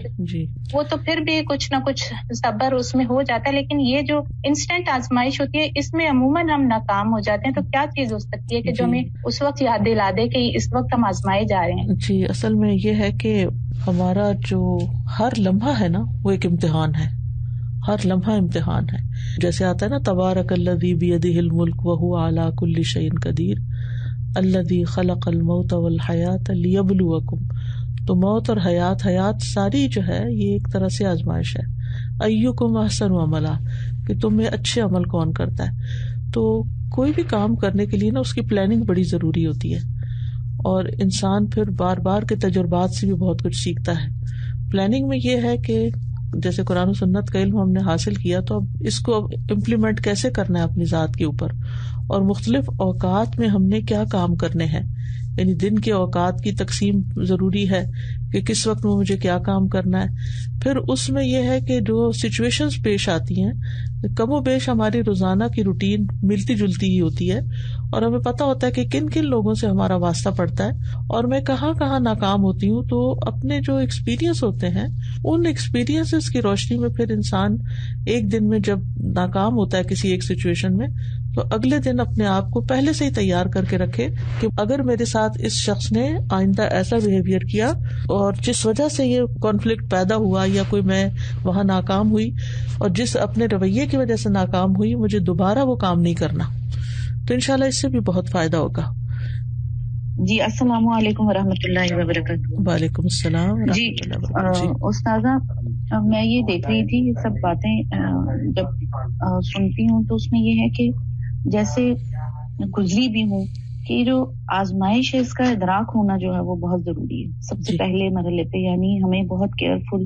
وہ تو پھر بھی کچھ نہ کچھ صبر اس میں ہو جاتا ہے. لیکن یہ جو انسٹنٹ آزمائش ہوتی ہے اس میں عموماً ہم ناکام ہو جاتے ہیں. تو کیا چیز ہو سکتی ہے کہ جو ہمیں اس وقت یاد دلا دے کہ اس وقت ہم آزمائے جا رہے ہیں؟ جی, اصل میں یہ ہے کہ ہمارا جو ہر لمحہ ہے نا وہ ایک امتحان ہے, ہر لمحہ امتحان ہے. جیسے آتا ہے نا تبارک الذی بیدہ الملک وہو علی کل شیء قدیر الذی خلق الموت والحیات لیبلوکم. تو موت اور حیات ساری جو ہے یہ ایک طرح سے آزمائش ہے. ایکم احسن عملا, کہ تمہیں اچھے عمل کون کرتا ہے. تو کوئی بھی کام کرنے کے لیے نا اس کی پلاننگ بڑی ضروری ہوتی ہے, اور انسان پھر بار بار کے تجربات سے بھی بہت کچھ سیکھتا ہے. پلاننگ میں یہ ہے کہ جیسے قرآن و سنت کا علم ہم نے حاصل کیا تو اب اس کو امپلیمنٹ کیسے کرنا ہے اپنی ذات کے اوپر, اور مختلف اوقات میں ہم نے کیا کام کرنے ہیں. یعنی دن کے اوقات کی تقسیم ضروری ہے کہ کس وقت میں مجھے کیا کام کرنا ہے. پھر اس میں یہ ہے کہ جو سچویشنز پیش آتی ہیں کم و بیش ہماری روزانہ کی روٹین ملتی جلتی ہی ہوتی ہے, اور ہمیں پتہ ہوتا ہے کہ کن کن لوگوں سے ہمارا واسطہ پڑتا ہے اور میں کہاں کہاں ناکام ہوتی ہوں. تو اپنے جو ایکسپیرینس ہوتے ہیں ان ایکسپیرینسز کی روشنی میں پھر انسان ایک دن میں جب ناکام ہوتا ہے کسی ایک سچویشن میں تو اگلے دن اپنے آپ کو پہلے سے ہی تیار کر کے رکھے کہ اگر میرے ساتھ اس شخص نے آئندہ ایسا بہیویئر کیا اور جس وجہ سے یہ کانفلکٹ پیدا ہوا یا کوئی میں وہاں ناکام ہوئی اور جس اپنے رویے کی وجہ سے ناکام ہوئی, مجھے دوبارہ وہ کام نہیں کرنا. تو انشاءاللہ اس سے بھی بہت فائدہ ہوگا. جی السلام علیکم ورحمۃ اللہ وبرکاتہ. وعلیکم السلام. جی استاذہ, میں یہ دیکھ رہی تھی یہ سب باتیں جب سنتی ہوں تو اس میں یہ ہے کہ جیسے گزری بھی ہوں کہ جو آزمائش ہے اس کا ادراک ہونا جو ہے وہ بہت ضروری ہے سب سے پہلے مرحلے پہ. یعنی ہمیں بہت کیئرفل